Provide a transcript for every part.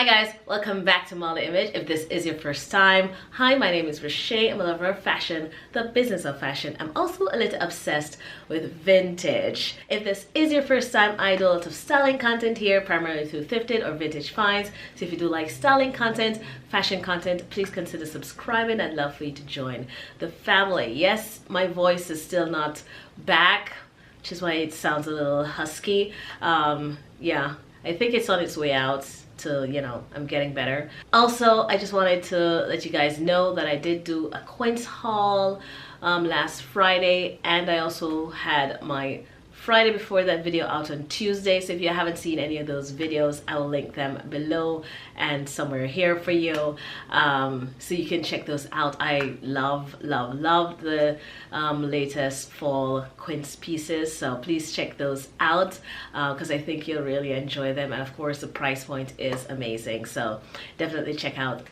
Hi guys, welcome back to Model Image. If this is your first time, hi, my name is Rashay. I'm a lover of fashion, the business of fashion. I'm also a little obsessed with vintage. If this is your first time, I do a lot of styling content here, primarily through thrifted or vintage finds. So if you do like styling content, fashion content, please consider subscribing. I'd love for you to join the family. Yes, my voice is still not back, which is why it sounds a little husky. Yeah, I think it's on its way out. I'm getting better. Also, I just wanted to let you guys know that I did do a Quince haul last Friday, and I also had my Friday before that video out on Tuesday. So if you haven't seen any of those videos, I will link them below and somewhere here for you, so you can check those out. I love the latest fall Quince pieces, so please check those out because I think you'll really enjoy them, and of course the price point is amazing, so definitely check out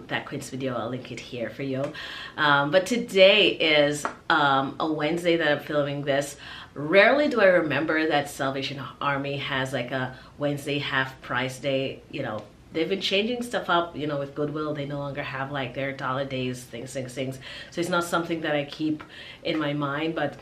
that Quince video. I'll link it here for you. But today is a Wednesday that I'm filming this. Rarely do I remember that Salvation Army has like a Wednesday half price day. They've been changing stuff up, with Goodwill. They no longer have like their dollar days, things. So it's not something that I keep in my mind, but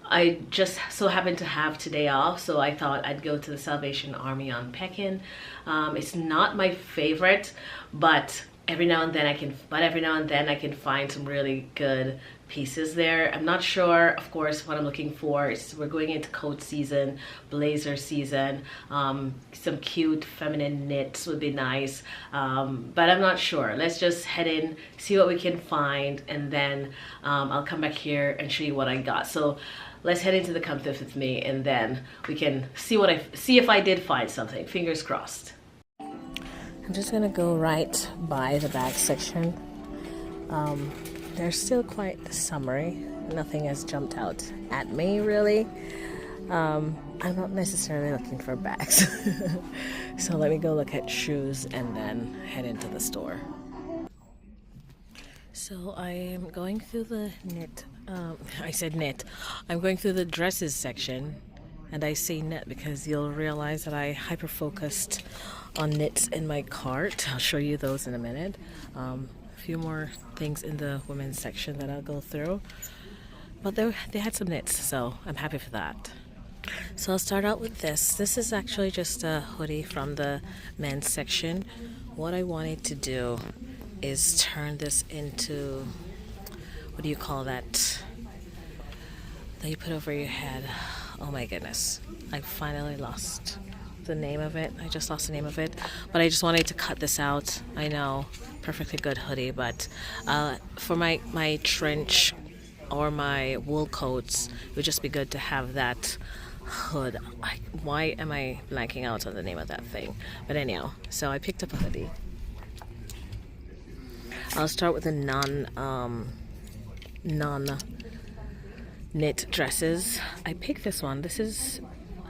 I just so happened to have today off, so I thought I'd go to the Salvation Army on Pekin. It's not my favorite, but every now and then I can find some really good pieces there. I'm not sure, of course, what I'm looking for. We're going into coat season, blazer season. Some cute feminine knits would be nice, but I'm not sure. Let's just head in, see what we can find, and then I'll come back here and show you what I got. So let's head into the Come Thrift with me, and then we can see if I did find something. Fingers crossed. I'm just gonna go right by the bag section. They're still quite summery. Nothing has jumped out at me really. I'm not necessarily looking for bags. So let me go look at shoes and then head into the store. So I am going through the knit. I said knit. I'm going through the dresses section, and I say knit because you'll realize that I hyper-focused on knits in my cart. I'll show you those in a minute. A few more things in the women's section that I'll go through, but they had some knits, so I'm happy for that. So I'll start out with this. This is actually just a hoodie from the men's section. What I wanted to do is turn this into, what do you call that you put over your head? Oh my goodness, I finally lost the name of it. I just lost the name of it, but I just wanted to cut this out. I know, perfectly good hoodie, but for my trench or my wool coats, it would just be good to have that hood. Why am I blanking out on the name of that thing? But anyhow, so I picked up a hoodie. I'll start with the non knit dresses. I picked this one. This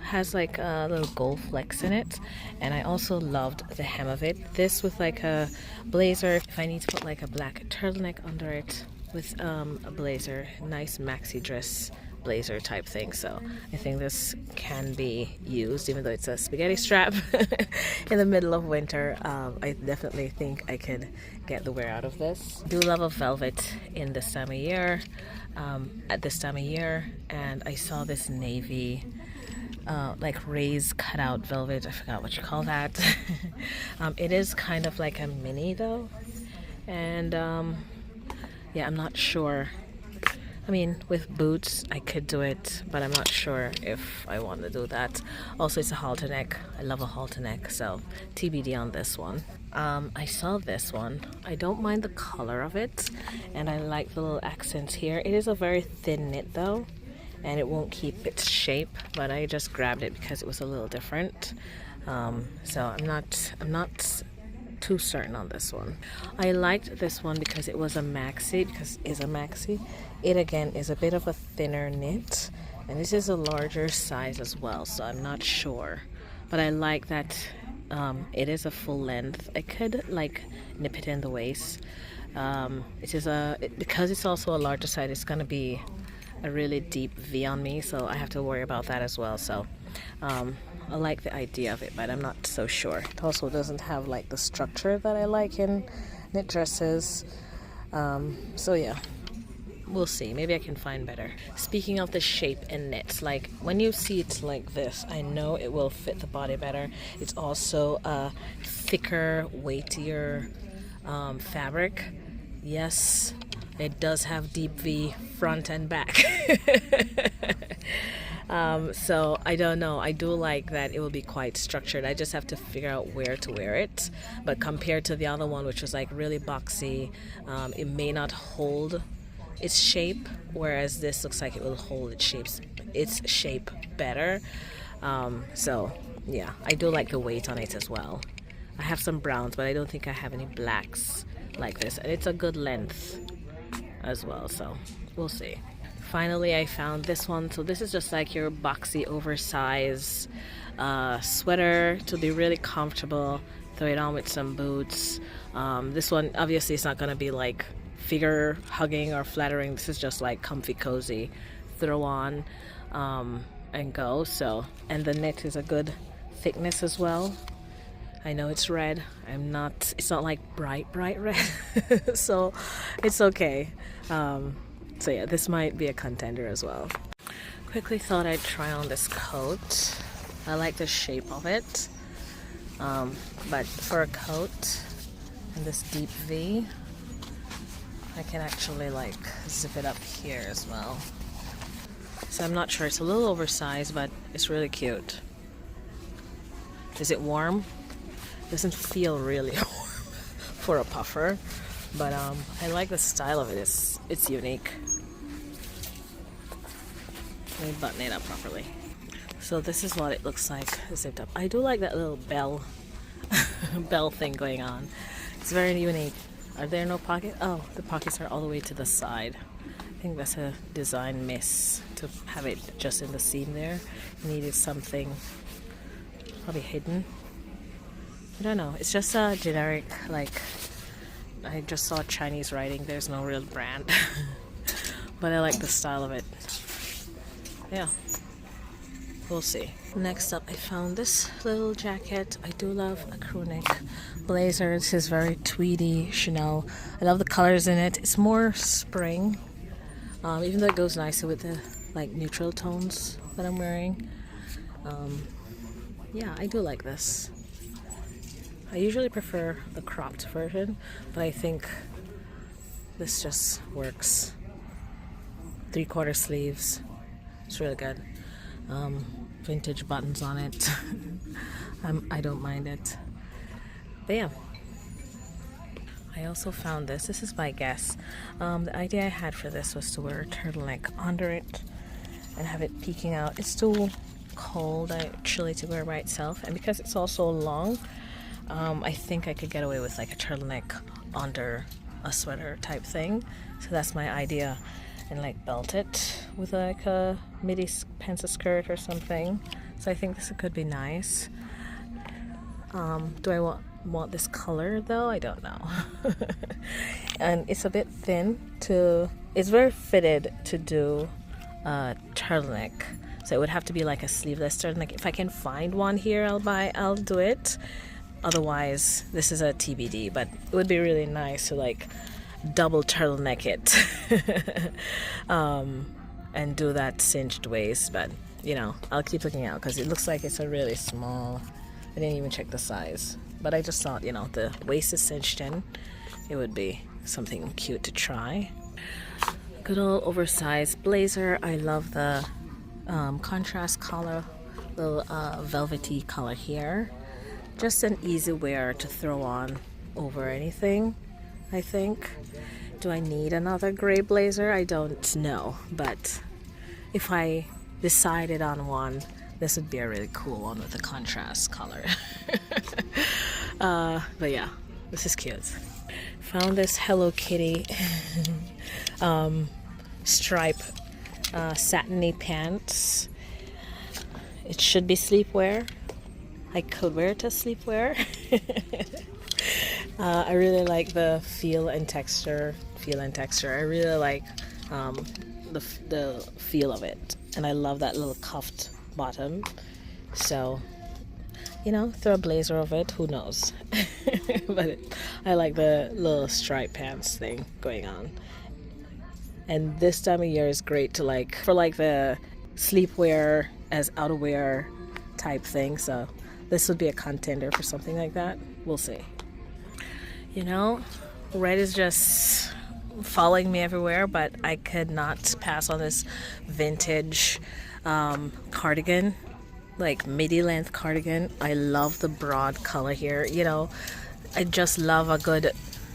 has like a little gold flecks in it, and I also loved the hem of it. This with like a blazer, if I need to put like a black turtleneck under it with a blazer, nice maxi dress blazer type thing. So I think this can be used, even though it's a spaghetti strap in the middle of winter. I definitely think I could get the wear out of this. Do love a velvet in this time of year, at this time of year, and I saw this navy like raised cutout velvet. I forgot what you call that. It is kind of like a mini though, and yeah, I'm not sure. I mean, with boots I could do it, but I'm not sure if I want to do that. Also, it's a halter neck. I love a halter neck, so TBD on this one. I saw this one. I don't mind the color of it, and I like the little accents here. It is a very thin knit though, and it won't keep its shape, but I just grabbed it because it was a little different. So I'm not too certain on this one. I liked this one because it was a maxi, because it's a maxi. It again is a bit of a thinner knit, and this is a larger size as well, so I'm not sure, but I like that it is a full length. I could like nip it in the waist. Because it's also a larger size, it's going to be a really deep V on me, so I have to worry about that as well. So I like the idea of it, but I'm not so sure. It also doesn't have like the structure that I like in knit dresses. So yeah, we'll see. Maybe I can find better. Speaking of the shape in knits, like when you see it like this, I know it will fit the body better. It's also a thicker, weightier fabric. Yes, it does have deep V front and back. So I don't know. I do like that it will be quite structured. I just have to figure out where to wear it. But compared to the other one, which was like really boxy, it may not hold its shape, whereas this looks like it will hold its shape better. So yeah, I do like the weight on it as well. I have some browns, but I don't think I have any blacks like this, and it's a good length as well, so we'll see. Finally, I found this one. So this is just like your boxy oversized sweater to be really comfortable. Throw it on with some boots. This one obviously is not going to be like figure hugging or flattering. This is just like comfy cozy, throw on and go. So, and the knit is a good thickness as well. I know it's red. It's not like bright red. So it's okay. So yeah, this might be a contender as well. Quickly thought I'd try on this coat. I like the shape of it. But for a coat in this deep V, I can actually like zip it up here as well. So I'm not sure. It's a little oversized, but it's really cute. Is it warm? Doesn't feel really warm for a puffer, but I like the style of it. It's unique. Let me button it up properly. So this is what it looks like zipped up. I do like that little bell thing going on. It's very unique. Are there no pockets? Oh, the pockets are all the way to the side. I think that's a design miss to have it just in the seam there. Needed something probably hidden. I don't know. It's just a generic, like, I just saw Chinese writing. There's no real brand. But I like the style of it. Yeah. We'll see. Next up, I found this little jacket. I do love a crew neck blazer. This is very tweedy Chanel. I love the colors in it. It's more spring. Even though it goes nicely with the, like, neutral tones that I'm wearing. Yeah, I do like this. I usually prefer the cropped version, but I think this just works. 3/4 sleeves. It's really good. Vintage buttons on it. I don't mind it. But yeah. I also found this. This is my guess. The idea I had for this was to wear a turtleneck under it and have it peeking out. It's too cold, chilly to wear by itself, and because it's also long, I think I could get away with like a turtleneck under a sweater type thing. So that's my idea, and like belt it with like a midi pencil skirt or something. So I think this could be nice. Do I want this color though? I don't know. And it's a bit thin it's very fitted to do a turtleneck. So it would have to be like a sleeveless turtleneck. If I can find one here, I'll do it. Otherwise, this is a TBD, but it would be really nice to like double turtleneck it and do that cinched waist. But you know, I'll keep looking out because it looks like it's a really small. I didn't even check the size, but I just thought, you know, the waist is cinched in. It would be something cute to try. Good old oversized blazer. I love the contrast color, little velvety color here. Just an easy wear to throw on over anything, I think. Do I need another gray blazer? I don't know, but if I decided on one, this would be a really cool one with a contrast color. But yeah, this is cute. Found this Hello Kitty stripe satiny pants. It should be sleepwear. I could wear it as sleepwear. I really like the feel and texture. I really like the feel of it, and I love that little cuffed bottom. So, you know, throw a blazer over it, who knows. But I like the little stripe pants thing going on. And this time of year is great to like for like the sleepwear as outerwear type thing. So this would be a contender for something like that. We'll see. You know, red is just following me everywhere, but I could not pass on this vintage cardigan, like midi length cardigan. I love the broad color here. You know, I just love a good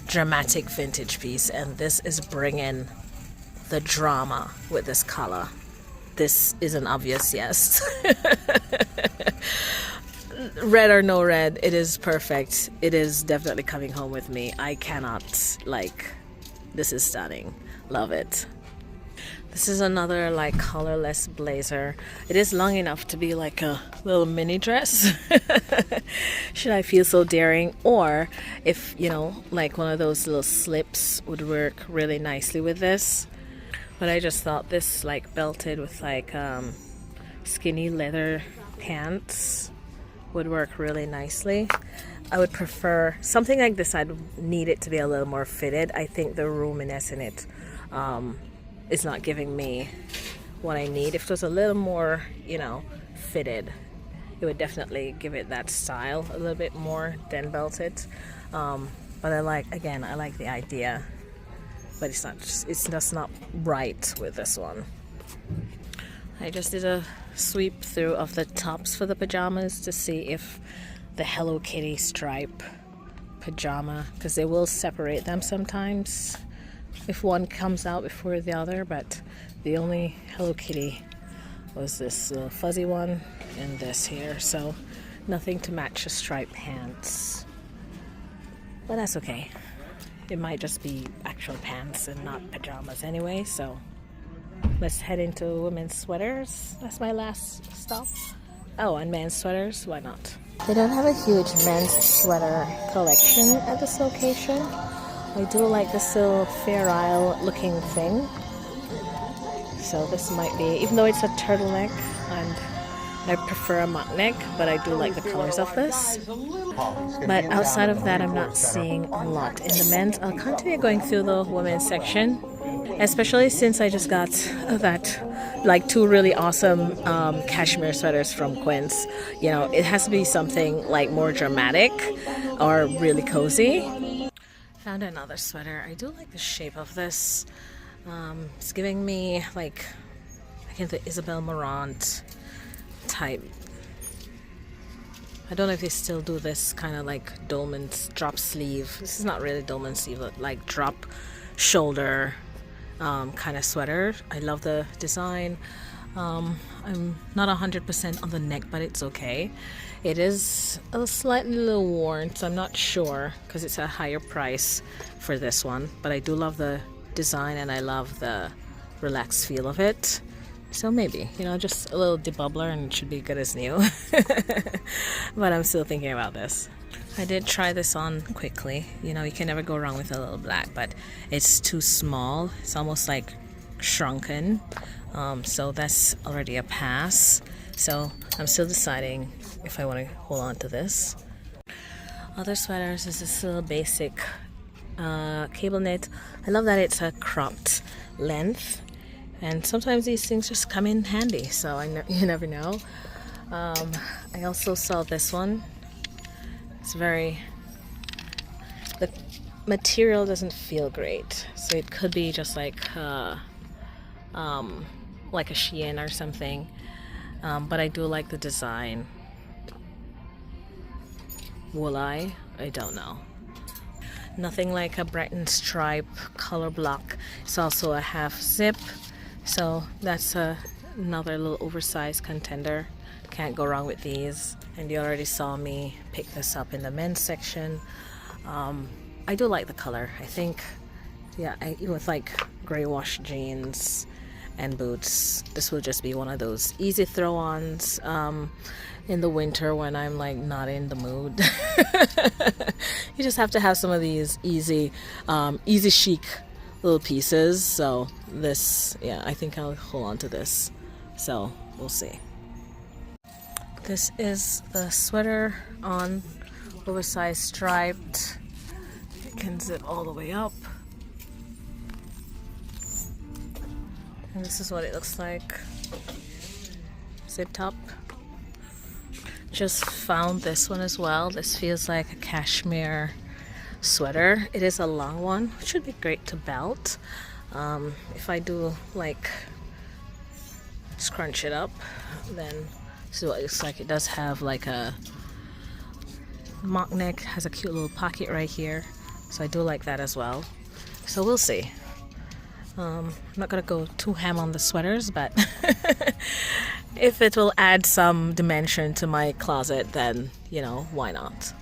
dramatic vintage piece, and this is bringing the drama with this color. This is an obvious yes. Red or no red, it is perfect. It is definitely coming home with me. I cannot, like, this is stunning. Love it. This is another like colorless blazer. It is long enough to be like a little mini dress. Should I feel so daring, or if, you know, like one of those little slips would work really nicely with this. But I just thought this like belted with like skinny leather pants would work really nicely. I would prefer something like this. I'd need it to be a little more fitted. I think the roominess in it is not giving me what I need. If it was a little more, you know, fitted, it would definitely give it that style a little bit more than belted. But I like the idea, but it's just not right with this one. I just did a sweep through of the tops for the pajamas to see if the Hello Kitty stripe pajama, because they will separate them sometimes if one comes out before the other, but the only Hello Kitty was this little fuzzy one and this here, so nothing to match the striped pants. But that's okay. It might just be actual pants and not pajamas anyway, so let's head into women's sweaters. That's my last stop. Oh, and men's sweaters, why not? They don't have a huge men's sweater collection at this location. I do like this little Fair Isle looking thing. So this might be, even though it's a turtleneck, and I prefer a mock neck, but I do like the colors of this. But outside of that, I'm not seeing a lot in the men's. I'll continue going through the women's section, especially since I just got that, like, two really awesome cashmere sweaters from Quince. You know, it has to be something like more dramatic or really cozy. Found another sweater. I do like the shape of this. It's giving me like, I think the Isabel Marant type. I don't know if they still do this kind of like dolman's drop sleeve. This is not really dolman sleeve, but like drop shoulder kind of sweater. I love the design. I'm not 100% on the neck, but it's okay. It is a slightly little worn, so I'm not sure because it's a higher price for this one, but I do love the design and I love the relaxed feel of it. So maybe, you know, just a little debubbler and it should be good as new. But I'm still thinking about this. I did try this on quickly. You know, you can never go wrong with a little black, but it's too small. It's almost like shrunken. So that's already a pass. So I'm still deciding if I want to hold on to this. Other sweaters is this little basic cable knit. I love that it's a cropped length, and sometimes these things just come in handy, so you never know. I also saw this one. It's the material doesn't feel great, so it could be just like a Shein or something, but I do like the design. Will I don't know. Nothing like a Breton stripe color block. It's also a half zip, so that's another little oversized contender. Can't go wrong with these. And you already saw me pick this up in the men's section. I do like the color. I think, yeah, with like gray wash jeans and boots, this will just be one of those easy throw-ons in the winter when I'm like not in the mood. You just have to have some of these easy chic little pieces. So this, yeah, I think I'll hold on to this. So we'll see. This is the sweater on, oversized striped. It can zip all the way up. And this is what it looks like. Zipped up. Just found this one as well. This feels like a cashmere sweater. It is a long one, which should be great to belt. If I do like scrunch it up, then this is what it looks like. It does have like a mock neck, has a cute little pocket right here, so I do like that as well. So we'll see. I'm not gonna go too ham on the sweaters, but if it will add some dimension to my closet, then you know, why not?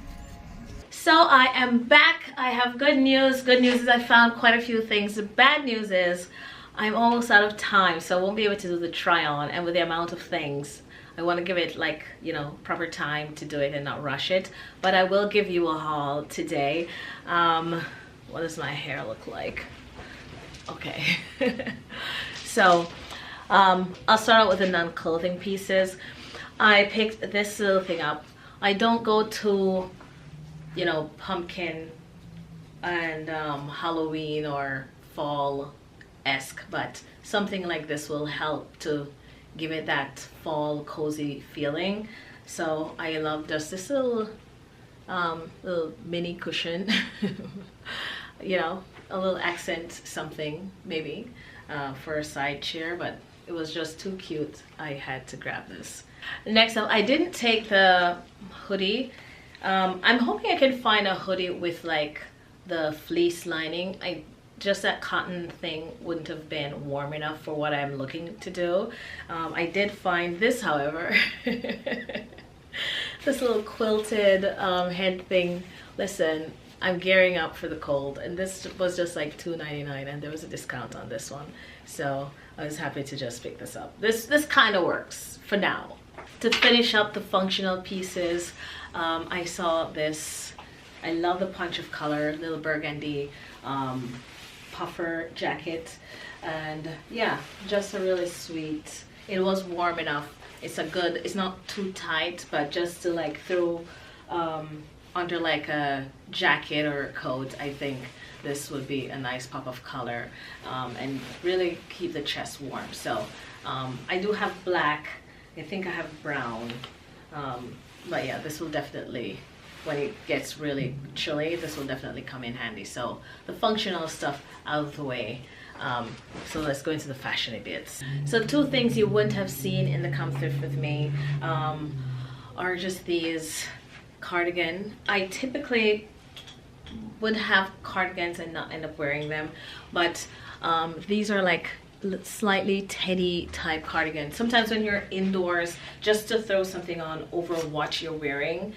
So I am back. I have good news. Good news is I found quite a few things. The bad news is I'm almost out of time, so I won't be able to do the try on, and with the amount of things, I want to give it like, you know, proper time to do it and not rush it. But I will give you a haul today. What does my hair look like? Okay. So I'll start out with the non-clothing pieces. I picked this little thing up. I don't go to, you know, pumpkin and Halloween or fall-esque, but something like this will help to give it that fall cozy feeling. So I love just this little mini cushion. You know, a little accent something maybe for a side chair, but it was just too cute. I had to grab this. Next up, I didn't take the hoodie. I'm hoping I can find a hoodie with like the fleece lining. Just that cotton thing wouldn't have been warm enough for what I'm looking to do. I did find this, however. This little quilted head thing. Listen, I'm gearing up for the cold, and this was just like $2.99, and there was a discount on this one, so I was happy to just pick this up. This kind of works for now. To finish up the functional pieces, I saw this. I love the punch of color, little burgundy puffer jacket, and yeah, just a really sweet. It was warm enough. It's not too tight, but just to like throw under like a jacket or a coat, I think this would be a nice pop of color and really keep the chest warm. So I do have black, I think I have brown, but yeah, this will definitely, when it gets really chilly, this will definitely come in handy. So the functional stuff out of the way. So let's go into the fashion bits. So two things you wouldn't have seen in the Come Thrift with me are just these cardigan. I typically would have cardigans and not end up wearing them, but these are like slightly teddy type cardigans. Sometimes when you're indoors, just to throw something on over what you're wearing,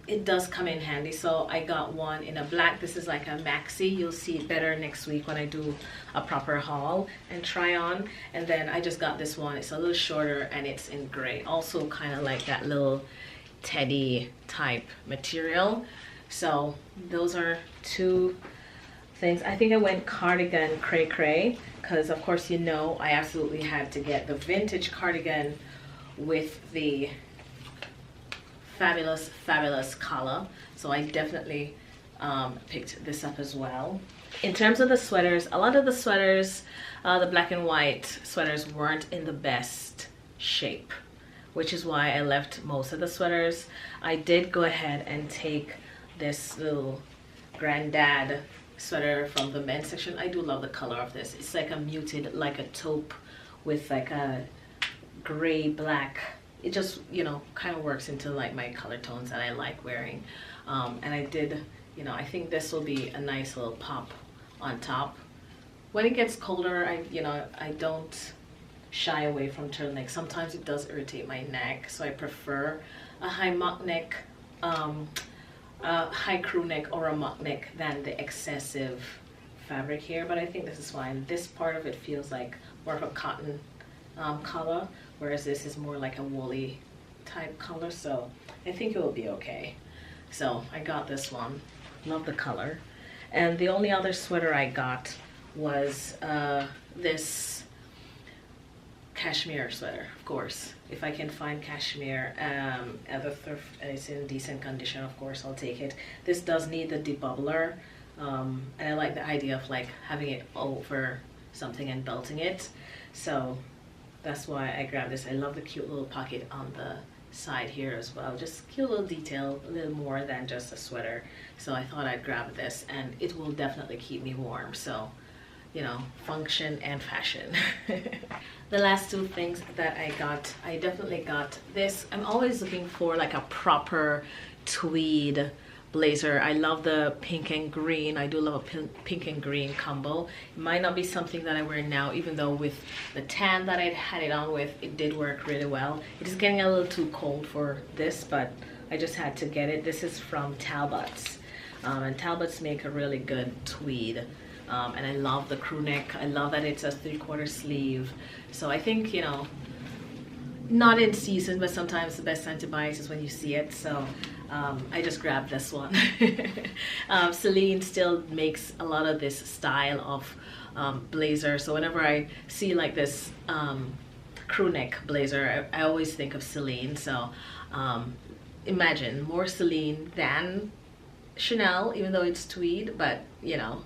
it does come in handy. So I got one in a black. This is like a maxi. You'll see it better next week when I do a proper haul and try on. And then I just got this one. It's a little shorter and it's in gray. Also kind of like that little teddy type material. So those are two things. I think I went cardigan cray because of course, you know, I absolutely had to get the vintage cardigan with the fabulous collar. So I definitely picked this up as well. In terms of the sweaters, a lot of the sweaters, the black and white sweaters weren't in the best shape, which is why I left most of the sweaters. I did go ahead and take this little granddad sweater from the men's section. I do love the color of this. It's like a muted, like a taupe with like a gray black. It just, you know, kind of works into like my color tones that I like wearing. And I did, you know, I think this will be a nice little pop on top. When it gets colder, I don't shy away from turtleneck. Sometimes it does irritate my neck, so I prefer a high mock neck, a high crew neck or a mock neck than the excessive fabric here. But I think this is fine. This part of it feels like more of a cotton color, whereas this is more like a woolly type color, so I think it will be okay. So I got this one. Love the color. And the only other sweater I got was this cashmere sweater, of course. If I can find cashmere at the thrift and it's in decent condition, of course I'll take it. This does need the debubbler, and I like the idea of like having it over something and belting it, so that's why I grabbed this. I love the cute little pocket on the side here as well, just cute little detail, a little more than just a sweater. So I thought I'd grab this, and it will definitely keep me warm, so you know, function and fashion. The last two things that I definitely got this. I'm always looking for like a proper tweed blazer. I love the pink and green. I do love a pink and green combo. It might not be something that I wear now, even though with the tan that I had it on with, it did work really well. It is getting a little too cold for this, but I just had to get it. This is from Talbot's, and Talbot's make a really good tweed. And I love the crew neck. I love that it's a 3/4 sleeve. So I think, you know, not in season, but sometimes the best time to buy it is when you see it. So I just grabbed this one. Celine still makes a lot of this style of blazer. So whenever I see like this crew neck blazer, I always think of Celine. So imagine more Celine than Chanel, even though it's tweed, but you know,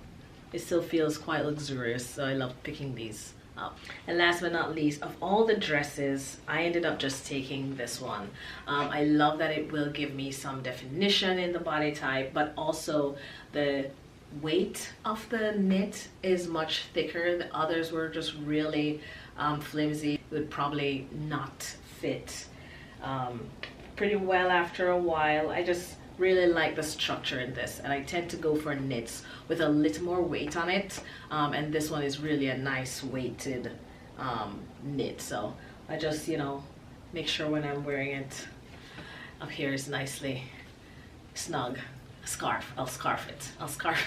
it still feels quite luxurious, so I love picking these up. And last but not least, of all the dresses, I ended up just taking this one. I love that it will give me some definition in the body type, but also the weight of the knit is much thicker. The others were just really flimsy. It would probably not fit pretty well after a while. I just really like the structure in this, and I tend to go for knits with a little more weight on it, and this one is really a nice weighted knit, so I just, you know, make sure when I'm wearing it up here is nicely snug. Scarf, I'll scarf it. I'll scarf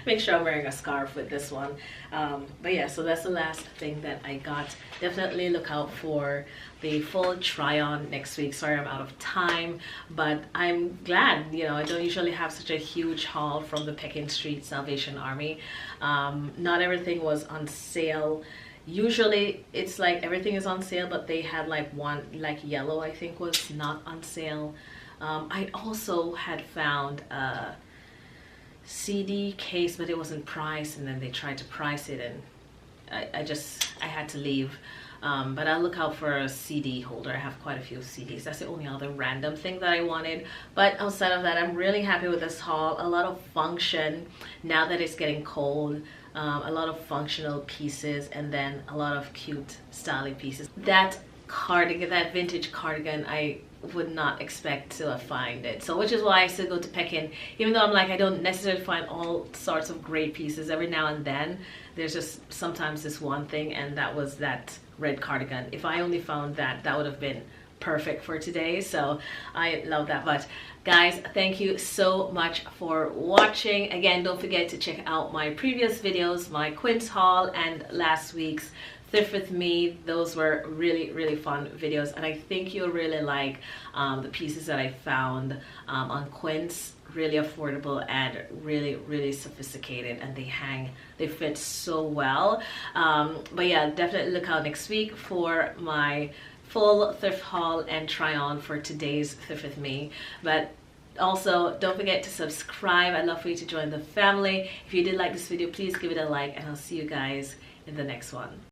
make sure I'm wearing a scarf with this one. But yeah, so that's the last thing that I got. Definitely look out for the full try on next week. Sorry I'm out of time, but I'm glad, you know, I don't usually have such a huge haul from the Pekin Street Salvation Army. Not everything was on sale. Usually it's like everything is on sale, but they had like one, like yellow I think was not on sale. I also had found a CD case, but it wasn't priced, and then they tried to price it, and I had to leave. But I'll look out for a CD holder. I have quite a few CDs. That's the only other random thing that I wanted. But outside of that, I'm really happy with this haul. A lot of function now that it's getting cold. A lot of functional pieces, and then a lot of cute styling pieces. That cardigan, that vintage cardigan, I would not expect to find it, so which is why I still go to Pekin, even though I'm like, I don't necessarily find all sorts of great pieces. Every now and then there's just sometimes this one thing, and that was that red cardigan. If I only found that, that would have been perfect for today, so I love that. But guys, thank you so much for watching. Again, don't forget to check out my previous videos, my Quince haul and last week's Thrift with me. Those were really fun videos, and I think you'll really like the pieces that I found on Quince. Really affordable and really sophisticated, and they fit so well. But yeah, definitely look out next week for my full thrift haul and try on for today's Thrift with me. But also, don't forget to subscribe. I'd love for you to join the family. If you did like this video, please give it a like, and I'll see you guys in the next one.